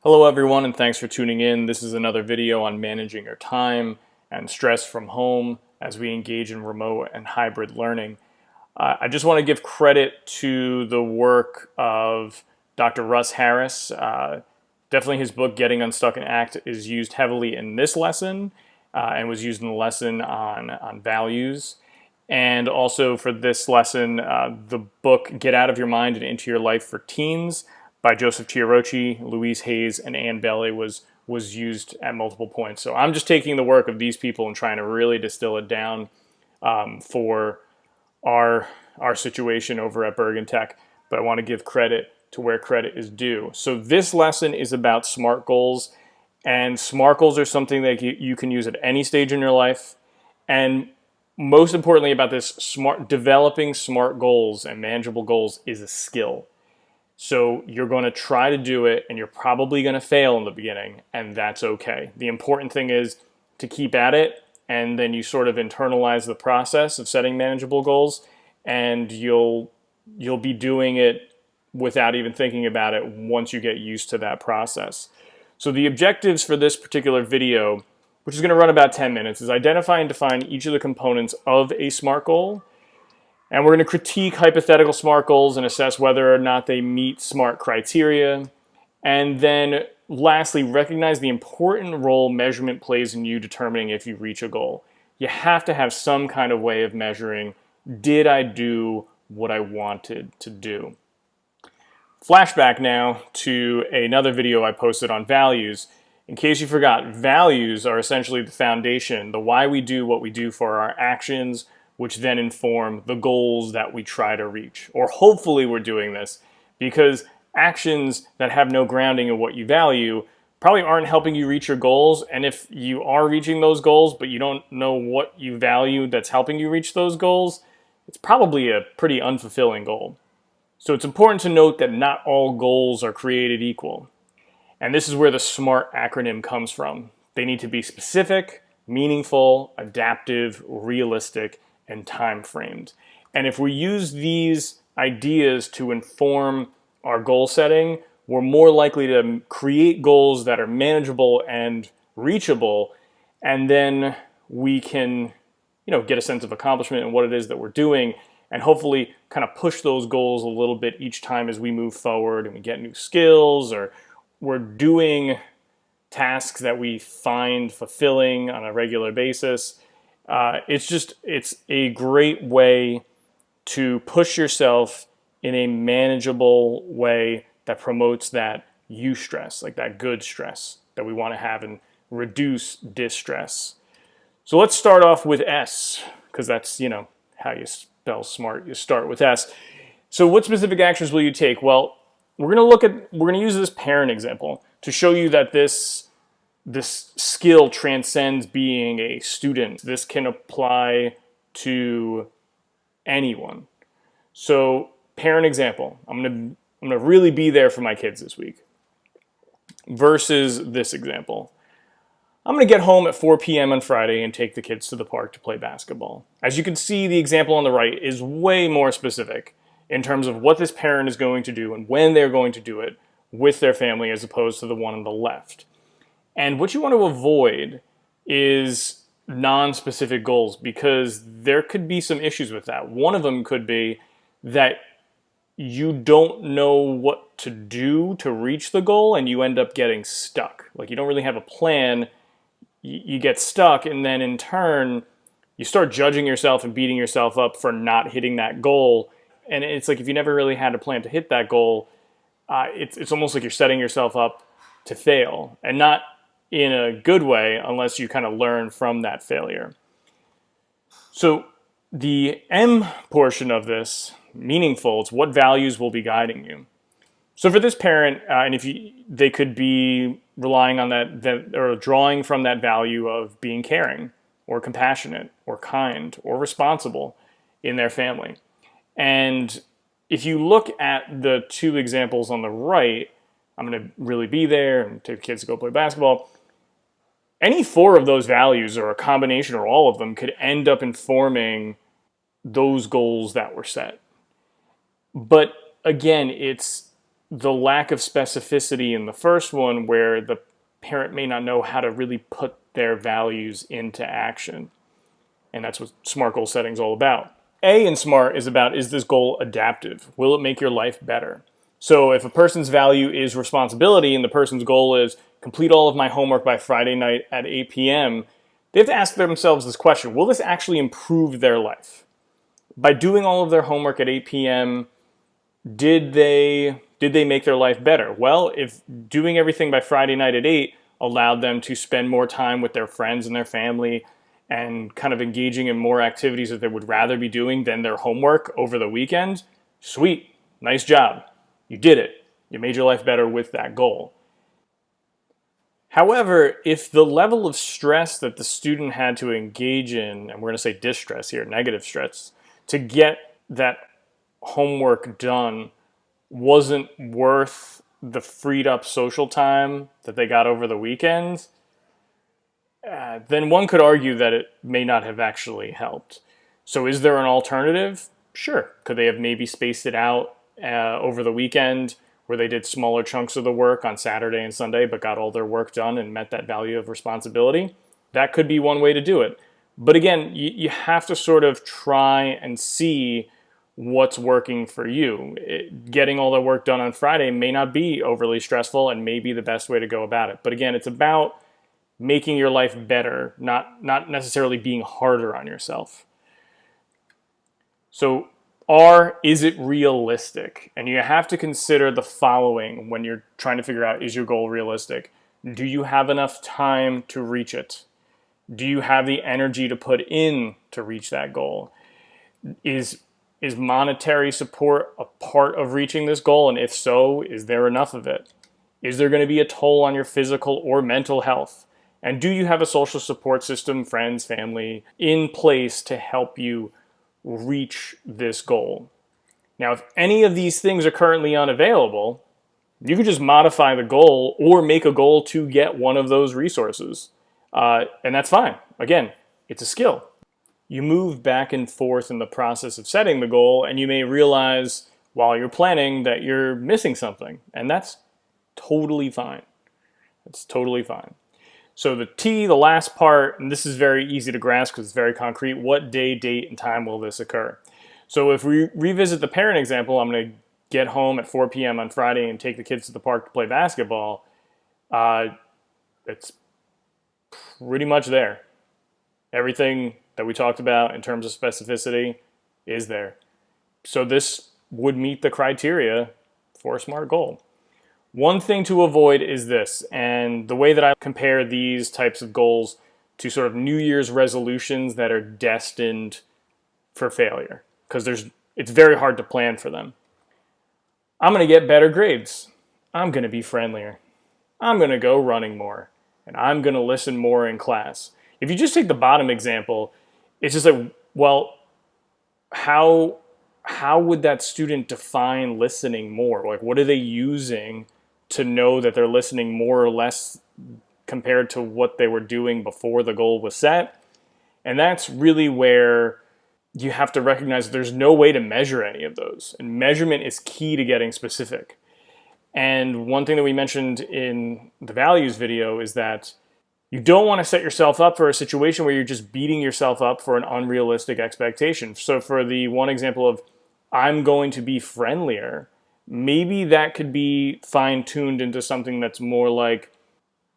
Hello everyone, and thanks for tuning in. This is another video on managing your time and stress from home as we engage in remote and hybrid learning. I just want to give credit to the work of Dr. Russ Harris. Definitely his book, Getting Unstuck and Act, is used heavily in this lesson and was used in the lesson on values. And also for this lesson, the book Get Out of Your Mind and Into Your Life for Teens by Joseph Chiarocci, Louise Hayes, and Ann Bailey was used at multiple points. So I'm just taking the work of these people and trying to really distill it down for our situation over at Bergen Tech. But I want to give credit to where credit is due. So this lesson is about SMART goals, and SMART goals are something that you can use at any stage in your life. And most importantly about this, developing SMART goals and manageable goals is a skill. So you're going to try to do it, and you're probably going to fail in the beginning, and that's okay. The important thing is to keep at it, and then you sort of internalize the process of setting manageable goals, and you'll be doing it without even thinking about it once you get used to that process. So the objectives for this particular video, which is going to run about 10 minutes, is identify and define each of the components of a SMART goal. And we're going to critique hypothetical SMART goals and assess whether or not they meet SMART criteria. And then lastly, recognize the important role measurement plays in you determining if you reach a goal. You have to have some kind of way of measuring, did I do what I wanted to do? Flashback now to another video I posted on values. In case you forgot, values are essentially the foundation, the why we do what we do for our actions, which then inform the goals that we try to reach. Or hopefully we're doing this, because actions that have no grounding in what you value probably aren't helping you reach your goals. And if you are reaching those goals, but you don't know what you value that's helping you reach those goals, it's probably a pretty unfulfilling goal. So it's important to note that not all goals are created equal. And this is where the SMART acronym comes from. They need to be specific, meaningful, adaptive, realistic, and time framed. And if we use these ideas to inform our goal setting, we're more likely to create goals that are manageable and reachable, and then we can, get a sense of accomplishment in what it is that we're doing, and hopefully kind of push those goals a little bit each time as we move forward and we get new skills, or we're doing tasks that we find fulfilling on a regular basis. It's a great way to push yourself in a manageable way that promotes that eustress, like that good stress that we want to have, and reduce distress. So let's start off with S, because that's, how you spell SMART. You start with S. So what specific actions will you take? Well, we're going to use this parent example to show you that this skill transcends being a student. This can apply to anyone. So, parent example. I'm gonna really be there for my kids this week. Versus this example. I'm gonna get home at 4 p.m. on Friday and take the kids to the park to play basketball. As you can see, the example on the right is way more specific in terms of what this parent is going to do and when they're going to do it with their family, as opposed to the one on the left. And what you want to avoid is non-specific goals, because there could be some issues with that. One of them could be that you don't know what to do to reach the goal, and you end up getting stuck. Like, you don't really have a plan, you get stuck, and then in turn, you start judging yourself and beating yourself up for not hitting that goal. And it's like, if you never really had a plan to hit that goal, it's almost like you're setting yourself up to fail, and not in a good way unless you kind of learn from that failure. So the M portion of this, meaningful, it's what values will be guiding you. So for this parent, and they could be relying on that or drawing from that value of being caring or compassionate or kind or responsible in their family. And if you look at the two examples on the right, I'm going to really be there and take the kids to go play basketball. Any four of those values, or a combination or all of them, could end up informing those goals that were set. But again, it's the lack of specificity in the first one, where the parent may not know how to really put their values into action. And that's what SMART goal setting is all about. A in SMART is about, is this goal adaptive? Will it make your life better? So if a person's value is responsibility and the person's goal is complete all of my homework by Friday night at 8 p.m., they have to ask themselves this question: will this actually improve their life? By doing all of their homework at 8 p.m., did they make their life better? Well, if doing everything by Friday night at 8 allowed them to spend more time with their friends and their family and kind of engaging in more activities that they would rather be doing than their homework over the weekend, sweet, nice job. You did it. You made your life better with that goal. However, if the level of stress that the student had to engage in, and we're going to say distress here, negative stress, to get that homework done wasn't worth the freed up social time that they got over the weekend, then one could argue that it may not have actually helped. So is there an alternative? Sure. Could they have maybe spaced it out over the weekend, where they did smaller chunks of the work on Saturday and Sunday, but got all their work done and met that value of responsibility? That could be one way to do it. But again, you have to sort of try and see what's working for you. Getting all the work done on Friday may not be overly stressful and may be the best way to go about it. But again, it's about making your life better, not necessarily being harder on yourself. So is it realistic? And you have to consider the following when you're trying to figure out, is your goal realistic? Do you have enough time to reach it? Do you have the energy to put in to reach that goal? Is monetary support a part of reaching this goal? And if so, is there enough of it? Is there going to be a toll on your physical or mental health? And do you have a social support system, friends, family, in place to help you reach this goal? Now, if any of these things are currently unavailable, you could just modify the goal or make a goal to get one of those resources. And that's fine. Again, it's a skill. You move back and forth in the process of setting the goal, and you may realize while you're planning that you're missing something. And that's totally fine. It's totally fine. So the T, the last part, and this is very easy to grasp because it's very concrete: what day, date, and time will this occur? So if we revisit the parent example, I'm going to get home at 4 p.m. on Friday and take the kids to the park to play basketball. It's pretty much there. Everything that we talked about in terms of specificity is there. So this would meet the criteria for a SMART goal. One thing to avoid is this, and the way that I compare these types of goals to sort of New Year's resolutions that are destined for failure, because it's very hard to plan for them. I'm going to get better grades. I'm going to be friendlier. I'm going to go running more. And I'm going to listen more in class. If you just take the bottom example, it's just like, well, how would that student define listening more? Like, what are they using to know that they're listening more or less compared to what they were doing before the goal was set? And that's really where you have to recognize there's no way to measure any of those. And measurement is key to getting specific. And one thing that we mentioned in the values video is that you don't want to set yourself up for a situation where you're just beating yourself up for an unrealistic expectation. So for the one example of, I'm going to be friendlier, maybe that could be fine-tuned into something that's more like,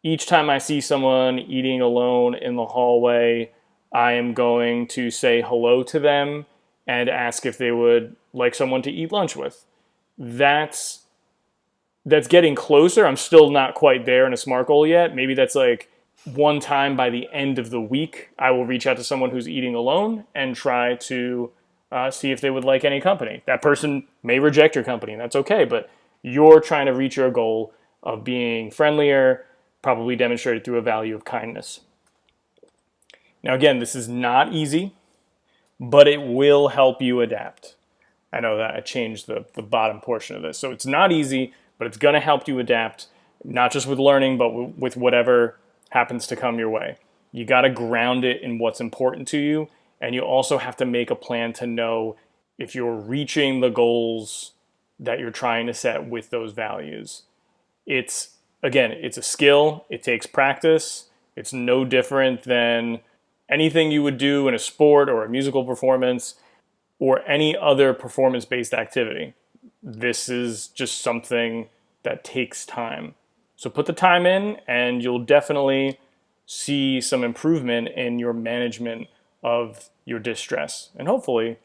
each time I see someone eating alone in the hallway, I am going to say hello to them and ask if they would like someone to eat lunch with. That's getting closer. I'm still not quite there in a SMART goal yet. Maybe that's like one time by the end of the week, I will reach out to someone who's eating alone and try to see if they would like any company. That person may reject your company, and that's okay, but you're trying to reach your goal of being friendlier, probably demonstrated through a value of kindness. Now, again, this is not easy, but it will help you adapt. I know that I changed the bottom portion of this. So it's not easy, but it's going to help you adapt, not just with learning, but with whatever happens to come your way. You got to ground it in what's important to you, and you also have to make a plan to know if you're reaching the goals that you're trying to set with those values. It's, again, it's a skill, it takes practice. It's no different than anything you would do in a sport or a musical performance or any other performance-based activity. This is just something that takes time. So put the time in and you'll definitely see some improvement in your management of your distress. And hopefully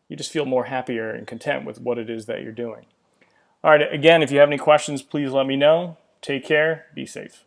you just feel more happier and content with what it is that you're doing. All right, again, if you have any questions, please let me know. Take care, be safe.